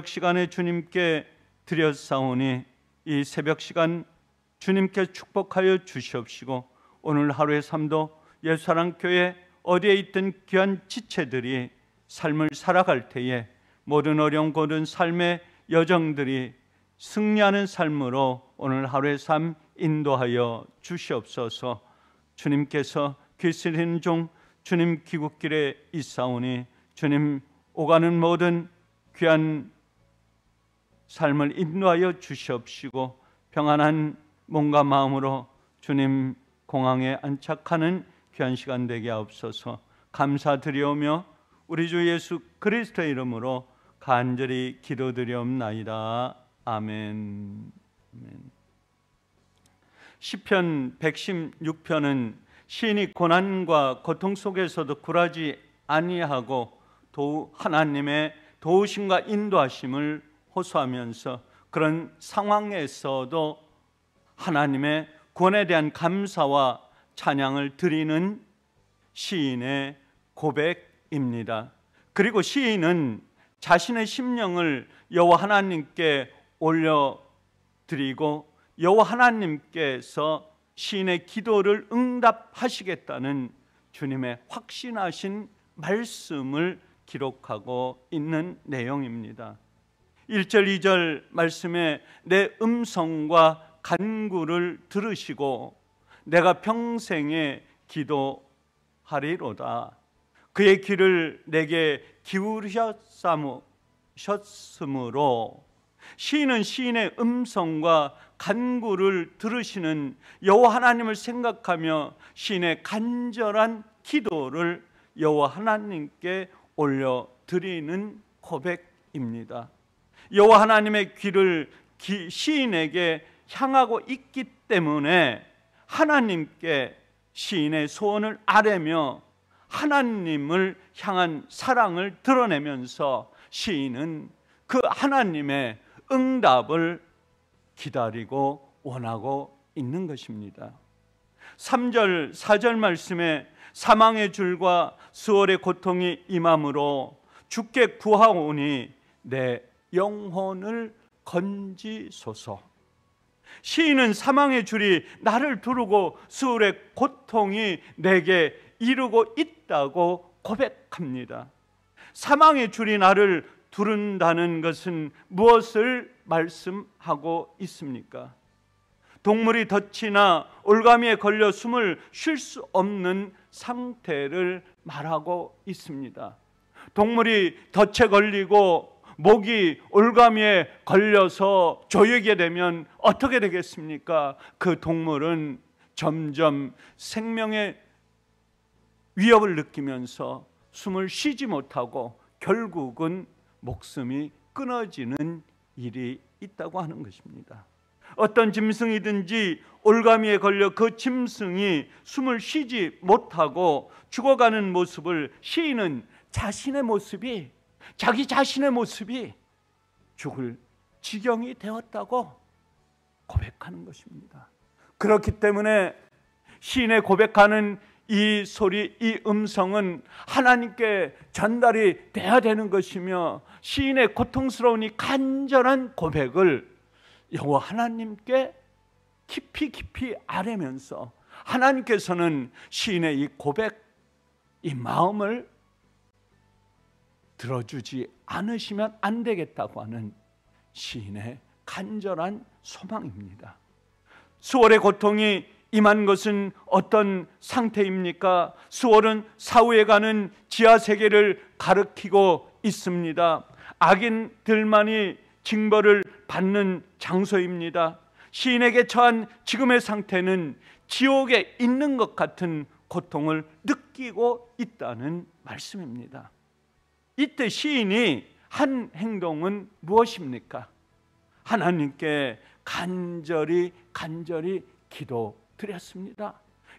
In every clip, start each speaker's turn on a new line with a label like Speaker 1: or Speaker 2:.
Speaker 1: 시간에 주님께 드렸사오니 이 새벽 시간 주님께 축복하여 주시옵시고 오늘 하루의 삶도 예수사랑교회 어디에 있던 귀한 지체들이 삶을 살아갈 때에 모든 어려운 고든 삶의 여정들이 승리하는 삶으로 오늘 하루의 삶 인도하여 주시옵소서. 주님께서 귀쓰리는 종 주님 귀국길에 있사오니 주님 오가는 모든 귀한 삶을 인도하여 주시옵시고 평안한 몸과 마음으로 주님 공항에 안착하는 귀한 시간 되게 하옵소서. 감사드리오며 우리 주 예수 그리스도의 이름으로 간절히 기도드리옵나이다. 아멘. 시편 116편은 시인이 고난과 고통 속에서도 굴하지 아니하고 하나님의 도우심과 인도하심을 호소하면서 그런 상황에서도 하나님의 구원에 대한 감사와 찬양을 드리는 시인의 고백입니다. 그리고 시인은 자신의 심령을 여호와 하나님께 올려드리고 여호와 하나님께서 시인의 기도를 응답하시겠다는 주님의 확신하신 말씀을 기록하고 있는 내용입니다. 1절 2절 말씀에 내 음성과 간구를 들으시고 내가 평생에 기도하리로다. 그의 귀를 내게 기울이셨으므로 시인은 시인의 음성과 간구를 들으시는 여호와 하나님을 생각하며 시인의 간절한 기도를 여호와 하나님께 올려드리는 고백입니다. 여호와 하나님의 귀를 시인에게 향하고 있기 때문에 하나님께 시인의 소원을 아뢰며 하나님을 향한 사랑을 드러내면서 시인은 그 하나님의 응답을 기다리고 원하고 있는 것입니다. 3절 4절 말씀에 사망의 줄과 수월의 고통이 임함으로 주께 구하오니 내 영혼을 건지소서. 시인은 사망의 줄이 나를 두르고 수월의 고통이 내게 이르고 있다고 고백합니다. 사망의 줄이 나를 두른다는 것은 무엇을 말씀하고 있습니까? 동물이 덫이나 올가미에 걸려 숨을 쉴 수 없는 상태를 말하고 있습니다. 동물이 덫에 걸리고 목이 올가미에 걸려서 조이게 되면 어떻게 되겠습니까? 그 동물은 점점 생명의 위협을 느끼면서 숨을 쉬지 못하고 결국은 목숨이 끊어지는 일이 있다고 하는 것입니다. 어떤 짐승이든지 올가미에 걸려 그 짐승이 숨을 쉬지 못하고 죽어가는 모습을 시인은 자기 자신의 모습이 죽을 지경이 되었다고 고백하는 것입니다. 그렇기 때문에 시인의 고백하는 이 소리, 이 음성은 하나님께 전달이 돼야 되는 것이며 시인의 고통스러운 이 간절한 고백을 여호와 하나님께 깊이 아뢰면서 하나님께서는 시인의 이 고백, 이 마음을 들어주지 않으시면 안 되겠다고 하는 시인의 간절한 소망입니다. 수월의 고통이 임한 것은 어떤 상태입니까? 수월은 사후에 가는 지하세계를 가리키고 있습니다. 악인들만이 징벌을 받는 장소입니다. 시인에게 처한 지금의 상태는 지옥에 있는 것 같은 고통을 느끼고 있다는 말씀입니다. 이때 시인이 한 행동은 무엇입니까? 하나님께 간절히 기도드렸습니다.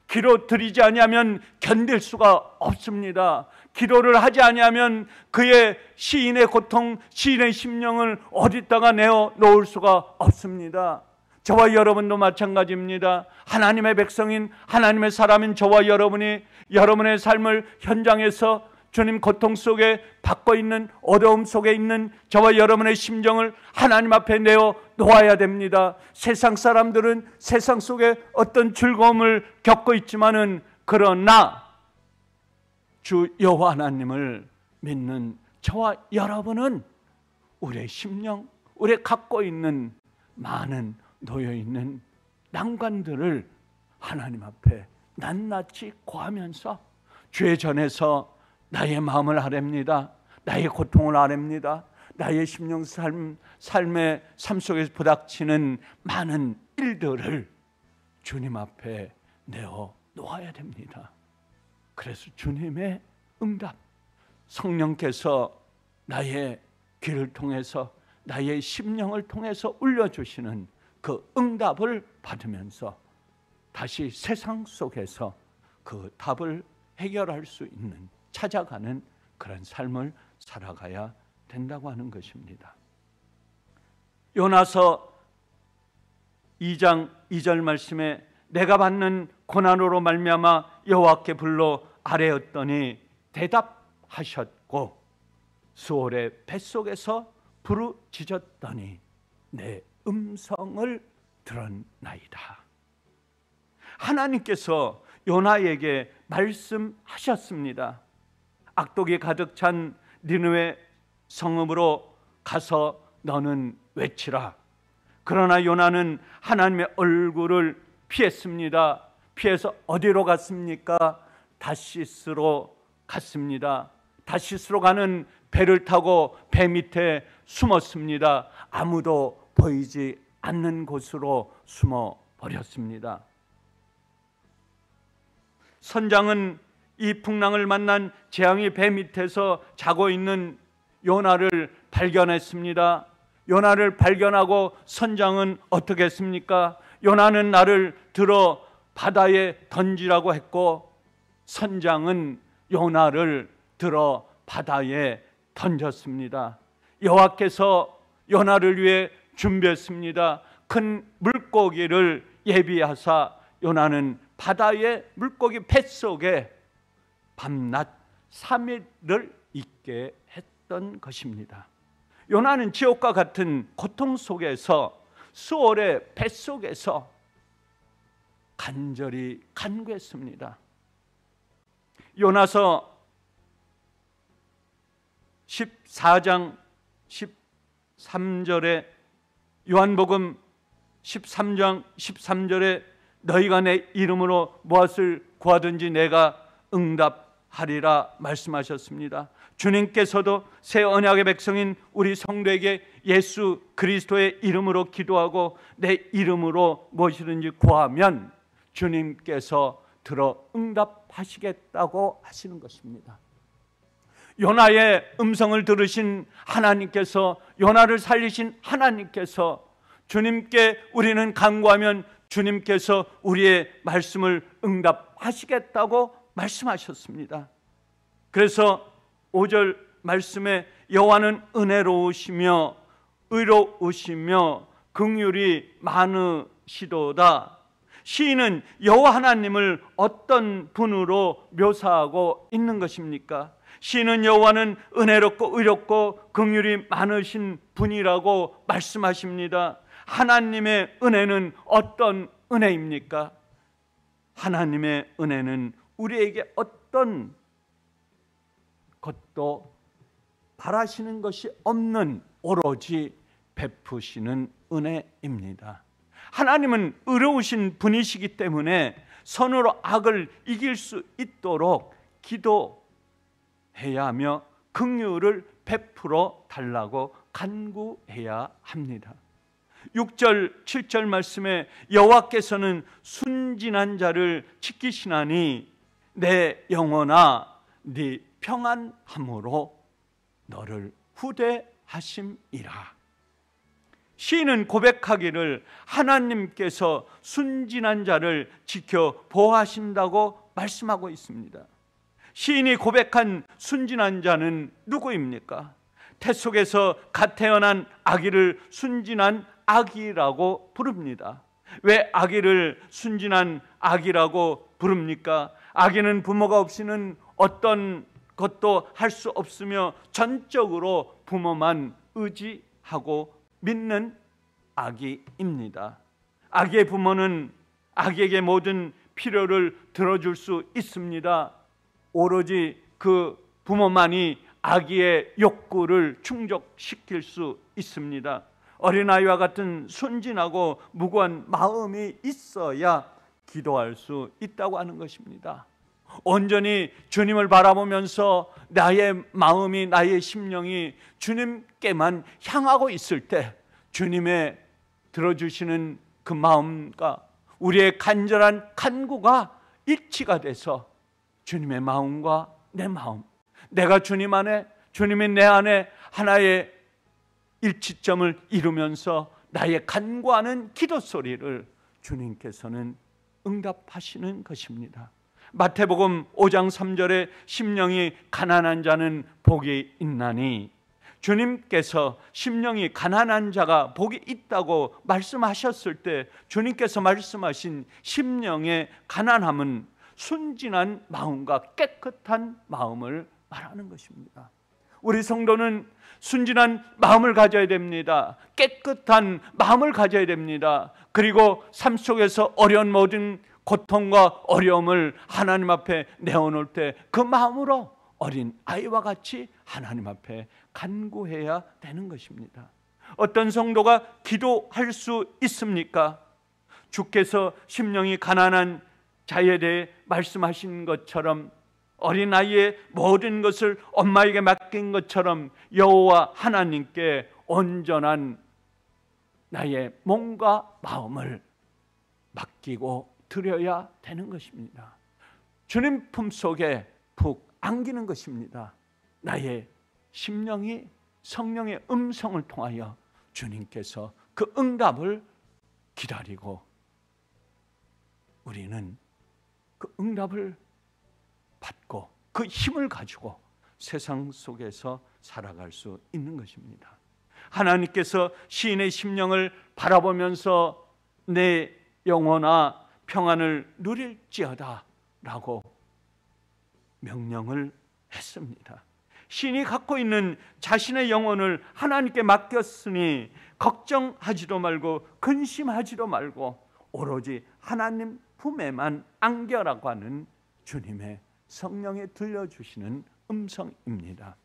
Speaker 1: 기도드리지 아니하면 견딜 수가 없습니다. 기도를 하지 아니하면 그의 시인의 고통, 시인의 심령을 어디다가 내어 놓을 수가 없습니다. 저와 여러분도 마찬가지입니다. 하나님의 백성인 하나님의 사람인 저와 여러분이 여러분의 삶을 현장에서 주님 고통 속에 받고 있는 어려움 속에 있는 저와 여러분의 심정을 하나님 앞에 내어 놓아야 됩니다. 세상 사람들은 세상 속에 어떤 즐거움을 겪고 있지만은 그러나 주 여호와 하나님을 믿는 저와 여러분은 우리의 심령, 우리 갖고 있는 많은 놓여있는 난관들을 하나님 앞에 낱낱이 고하면서 주의 전에서 나의 마음을 아랩니다. 나의 고통을 아랩니다. 나의 심령 삶의 삶 속에서 부닥치는 많은 일들을 주님 앞에 내어 놓아야 됩니다. 그래서 주님의 응답, 성령께서 나의 귀를 통해서 나의 심령을 통해서 울려주시는 그 응답을 받으면서 다시 세상 속에서 그 답을 해결할 수 있는, 찾아가는 그런 삶을 살아가야 된다고 하는 것입니다. 요나서 2장 2절 말씀에 내가 받는 고난으로 말미암아 여호와께 불러 아뢰었더니 대답하셨고 수월의 뱃속에서 부르짖었더니 내 음성을 들었나이다. 하나님께서 요나에게 말씀하셨습니다. 악독이 가득 찬 니느웨 성읍으로 가서 너는 외치라. 그러나 요나는 하나님의 얼굴을 피했습니다. 피해서 어디로 갔습니까? 다시스로 갔습니다. 다시스로 가는 배를 타고 배 밑에 숨었습니다. 아무도 보이지 않는 곳으로 숨어 버렸습니다. 선장은 이 풍랑을 만난 재앙이 배 밑에서 자고 있는 요나를 발견했습니다. 요나를 발견하고 선장은 어떻게 했습니까? 요나는 나를 들어 바다에 던지라고 했고 선장은 요나를 들어 바다에 던졌습니다. 여호와께서 요나를 위해 준비했습니다. 큰 물고기를 예비하사 요나는 바다의 물고기 뱃속에 밤낮 3일을 있게 했던 것입니다. 요나는 지옥과 같은 고통 속에서 수월의 뱃속에서 간절히 간구했습니다. 요나서 14장 13절에 요한복음 13장 13절에 너희가 내 이름으로 무엇을 구하든지 내가 응답하리라 말씀하셨습니다. 주님께서도 새 언약의 백성인 우리 성도에게 예수 그리스도의 이름으로 기도하고 내 이름으로 무엇이든지 구하면 주님께서 들어 응답하시겠다고 하시는 것입니다. 요나의 음성을 들으신 하나님께서, 요나를 살리신 하나님께서 주님께 우리는 간구하면 주님께서 우리의 말씀을 응답하시겠다고 말씀하셨습니다. 그래서 5절 말씀에 여호와는 은혜로우시며 의로우시며 긍휼이 많으시도다. 시인은 여호와 하나님을 어떤 분으로 묘사하고 있는 것입니까? 시인은 여호와는 은혜롭고 의롭고 긍휼이 많으신 분이라고 말씀하십니다. 하나님의 은혜는 어떤 은혜입니까? 하나님의 은혜는 우리에게 어떤 것도 바라시는 것이 없는 오로지 베푸시는 은혜입니다. 하나님은 의로우신 분이시기 때문에 선으로 악을 이길 수 있도록 기도해야 하며 긍휼을 베풀어 달라고 간구해야 합니다. 6절 7절 말씀에 여호와께서는 순진한 자를 지키시나니 내 영혼아 네 평안함으로 너를 후대하심이라. 시인은 고백하기를 하나님께서 순진한 자를 지켜 보호하신다고 말씀하고 있습니다. 시인이 고백한 순진한 자는 누구입니까? 태 속에서 갓 태어난 아기를 순진한 아기라고 부릅니다. 왜 아기를 순진한 아기라고 부릅니까? 아기는 부모가 없이는 어떤 것도 할 수 없으며 전적으로 부모만 의지하고 믿는 아기입니다. 아기의 부모는 아기에게 모든 필요를 들어줄 수 있습니다. 오로지 그 부모만이 아기의 욕구를 충족시킬 수 있습니다. 어린아이와 같은 순진하고 무고한 마음이 있어야 기도할 수 있다고 하는 것입니다. 온전히 주님을 바라보면서 나의 마음이, 나의 심령이 주님께만 향하고 있을 때 주님의 들어주시는 그 마음과 우리의 간절한 간구가 일치가 돼서 주님의 마음과 내 마음, 내가 주님 안에, 주님이 내 안에 하나의 일치점을 이루면서 나의 간구하는 기도 소리를 주님께서는 응답하시는 것입니다. 마태복음 5장 3절에 심령이 가난한 자는 복이 있나니, 주님께서 심령이 가난한 자가 복이 있다고 말씀하셨을 때 주님께서 말씀하신 심령의 가난함은 순진한 마음과 깨끗한 마음을 말하는 것입니다. 우리 성도는 순진한 마음을 가져야 됩니다. 깨끗한 마음을 가져야 됩니다. 그리고 삶 속에서 어려운 모든 고통과 어려움을 하나님 앞에 내어놓을 때 그 마음으로 어린 아이와 같이 하나님 앞에 간구해야 되는 것입니다. 어떤 성도가 기도할 수 있습니까? 주께서 심령이 가난한 자에 대해 말씀하신 것처럼, 어린아이의 모든 것을 엄마에게 맡긴 것처럼 여호와 하나님께 온전한 나의 몸과 마음을 맡기고 드려야 되는 것입니다. 주님 품속에 푹 안기는 것입니다. 나의 심령이 성령의 음성을 통하여 주님께서 그 응답을 기다리고 우리는 그 응답을 받고 그 힘을 가지고 세상 속에서 살아갈 수 있는 것입니다. 하나님께서 시인의 심령을 바라보면서 내 영혼아 평안을 누릴지어다 라고 명령을 했습니다. 시인이 갖고 있는 자신의 영혼을 하나님께 맡겼으니 걱정하지도 말고 근심하지도 말고 오로지 하나님 품에만 안겨라고 하는 주님의 성령에 들려주시는 음성입니다.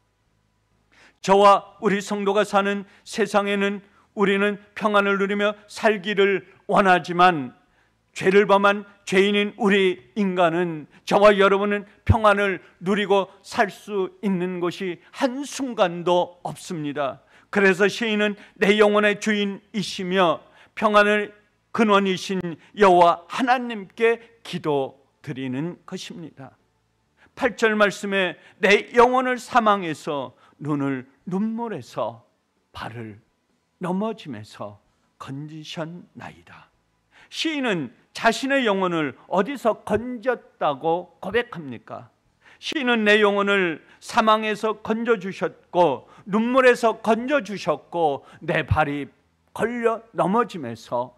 Speaker 1: 저와 우리 성도가 사는 세상에는 우리는 평안을 누리며 살기를 원하지만 죄를 범한 죄인인 우리 인간은, 저와 여러분은 평안을 누리고 살 수 있는 곳이 한순간도 없습니다. 그래서 시인은 내 영혼의 주인이시며 평안의 근원이신 여호와 하나님께 기도드리는 것입니다. 8절 말씀에 내 영혼을 사망에서, 눈을 눈물에서, 발을 넘어짐에서 건지셨나이다. 시인은 자신의 영혼을 어디서 건졌다고 고백합니까? 시인은 내 영혼을 사망에서 건져주셨고 눈물에서 건져주셨고 내 발이 걸려 넘어짐에서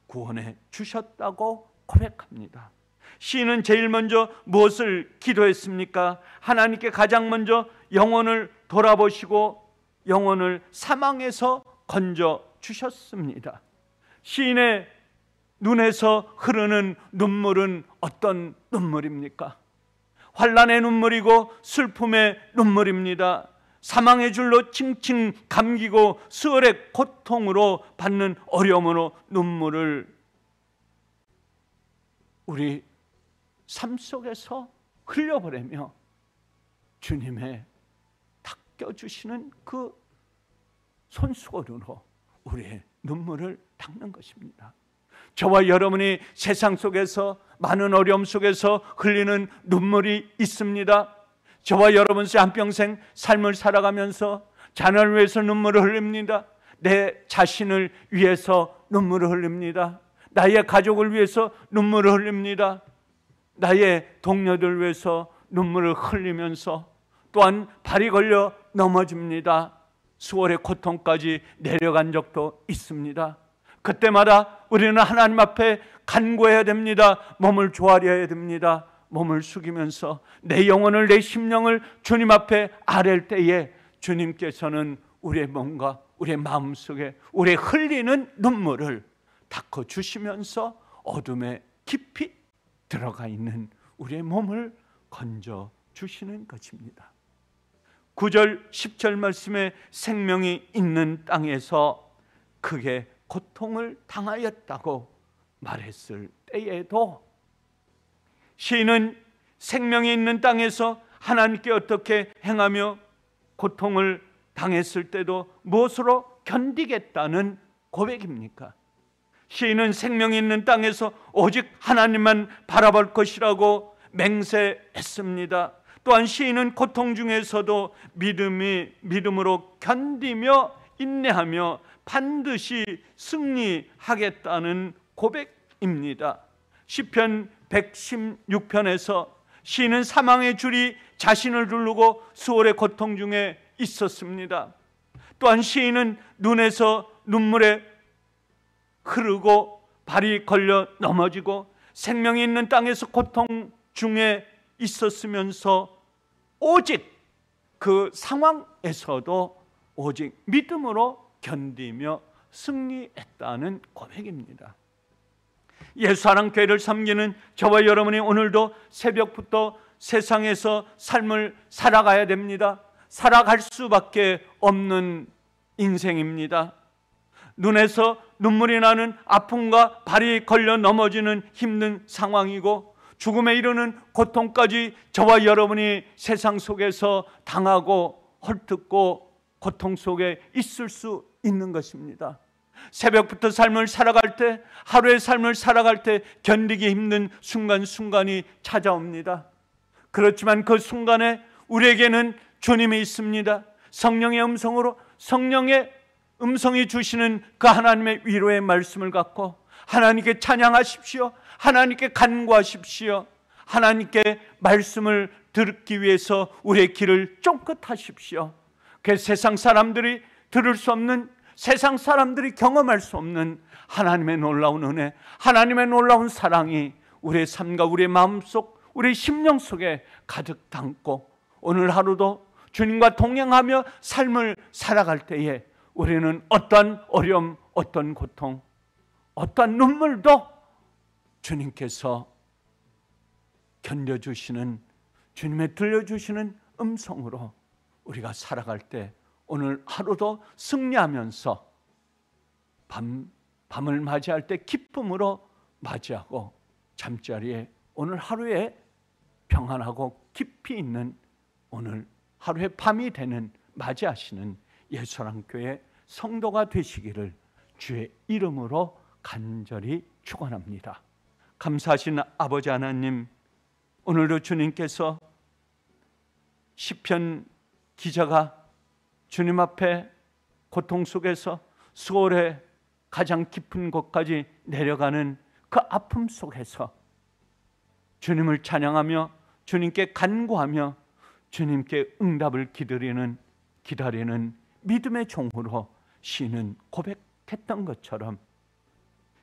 Speaker 1: 구원해 주셨다고 고백합니다. 시인은 제일 먼저 무엇을 기도했습니까? 하나님께 가장 먼저 영혼을 돌아보시고 영혼을 사망에서 건져 주셨습니다. 시인의 눈에서 흐르는 눈물은 어떤 눈물입니까? 환난의 눈물이고 슬픔의 눈물입니다. 사망의 줄로 칭칭 감기고 수월의 고통으로 받는 어려움으로 눈물을 우리 삶 속에서 흘려보내며 주님의 닦여주시는 그 손수건으로 우리의 눈물을 닦는 것입니다. 저와 여러분이 세상 속에서 많은 어려움 속에서 흘리는 눈물이 있습니다. 저와 여러분 한평생 삶을 살아가면서 자녀를 위해서 눈물을 흘립니다. 내 자신을 위해서 눈물을 흘립니다. 나의 가족을 위해서 눈물을 흘립니다. 나의 동료들 위해서 눈물을 흘리면서 또한 발이 걸려 넘어집니다. 수월의 고통까지 내려간 적도 있습니다. 그때마다 우리는 하나님 앞에 간구해야 됩니다. 몸을 조아려야 됩니다. 몸을 숙이면서 내 영혼을, 내 심령을 주님 앞에 아랠 때에 주님께서는 우리의 몸과 우리의 마음속에 우리의 흘리는 눈물을 닦아주시면서 어둠에 깊이 들어가 있는 우리의 몸을 건져주시는 것입니다. 9절 10절 말씀에 생명이 있는 땅에서 크게 고통을 당하였다고 말했을 때에도 시인은 생명이 있는 땅에서 하나님께 어떻게 행하며 고통을 당했을 때도 무엇으로 견디겠다는 고백입니까? 시인은 생명이 있는 땅에서 오직 하나님만 바라볼 것이라고 맹세했습니다. 또한 시인은 고통 중에서도 믿음으로 견디며 인내하며 반드시 승리하겠다는 고백입니다. 시편 116편에서 시인은 사망의 줄이 자신을 두르고 수월의 고통 중에 있었습니다. 또한 시인은 눈에서 눈물에 흐르고 발이 걸려 넘어지고 생명이 있는 땅에서 고통 중에 있었으면서 오직 그 상황에서도 오직 믿음으로 견디며 승리했다는 고백입니다. 예수사랑교회를 섬기는 저와 여러분이 오늘도 새벽부터 세상에서 삶을 살아가야 됩니다. 살아갈 수밖에 없는 인생입니다. 눈에서 눈물이 나는 아픔과 발이 걸려 넘어지는 힘든 상황이고 죽음에 이르는 고통까지 저와 여러분이 세상 속에서 당하고 헐뜯고 고통 속에 있을 수 있는 것입니다. 새벽부터 삶을 살아갈 때, 하루의 삶을 살아갈 때 견디기 힘든 순간순간이 찾아옵니다. 그렇지만 그 순간에 우리에게는 주님이 있습니다. 성령의 음성으로, 성령의 음성이 주시는 그 하나님의 위로의 말씀을 갖고 하나님께 찬양하십시오. 하나님께 간구하십시오. 하나님께 말씀을 듣기 위해서 우리의 길을 쫑긋하십시오. 그 세상 사람들이 들을 수 없는, 세상 사람들이 경험할 수 없는 하나님의 놀라운 은혜, 하나님의 놀라운 사랑이 우리의 삶과 우리의 마음속, 우리의 심령 속에 가득 담고 오늘 하루도 주님과 동행하며 삶을 살아갈 때에 우리는 어떤 어려움, 어떤 고통, 어떤 눈물도 주님께서 견뎌주시는, 주님의 들려주시는 음성으로 우리가 살아갈 때 오늘 하루도 승리하면서 밤을 맞이할 때 기쁨으로 맞이하고 잠자리에 오늘 하루에 평안하고 깊이 있는 오늘 하루의 밤이 되는 맞이하시는 예수사랑교회 성도가 되시기를 주의 이름으로 간절히 축원합니다. 감사하신 아버지 하나님, 오늘도 주님께서 시편 기자가 주님 앞에 고통 속에서 수월의 가장 깊은 곳까지 내려가는 그 아픔 속에서 주님을 찬양하며 주님께 간구하며 주님께 응답을 기다리는 믿음의 종으로 시인은 고백했던 것처럼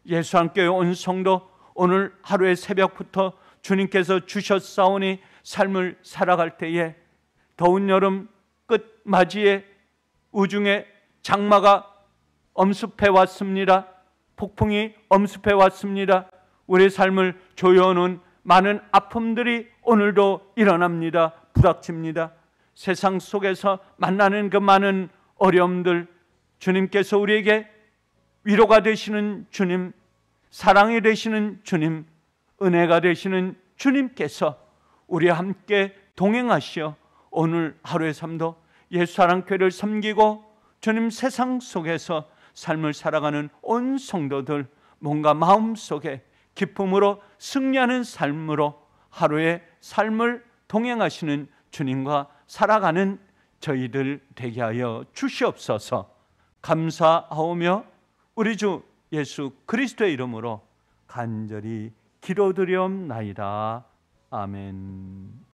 Speaker 1: 예수함께 온 성도 오늘 하루의 새벽부터 주님께서 주셨사오니 삶을 살아갈 때에 더운 여름 끝 맞이에 우중에 장마가 엄습해 왔습니다. 폭풍이 엄습해 왔습니다. 우리의 삶을 조여오는 많은 아픔들이 오늘도 일어납니다. 부닥칩니다. 세상 속에서 만나는 그 많은 어려움들, 주님께서 우리에게 위로가 되시는 주님, 사랑이 되시는 주님, 은혜가 되시는 주님께서 우리와 함께 동행하시어 오늘 하루의 삶도 예수사랑교회를 섬기고 주님 세상 속에서 삶을 살아가는 온 성도들 뭔가 마음속에 기쁨으로 승리하는 삶으로 하루의 삶을 동행하시는 주님과 살아가는 저희들 되게 하여 주시옵소서. 감사하오며 우리 주 예수 그리스도의 이름으로 간절히 기도드리옵나이다. 아멘.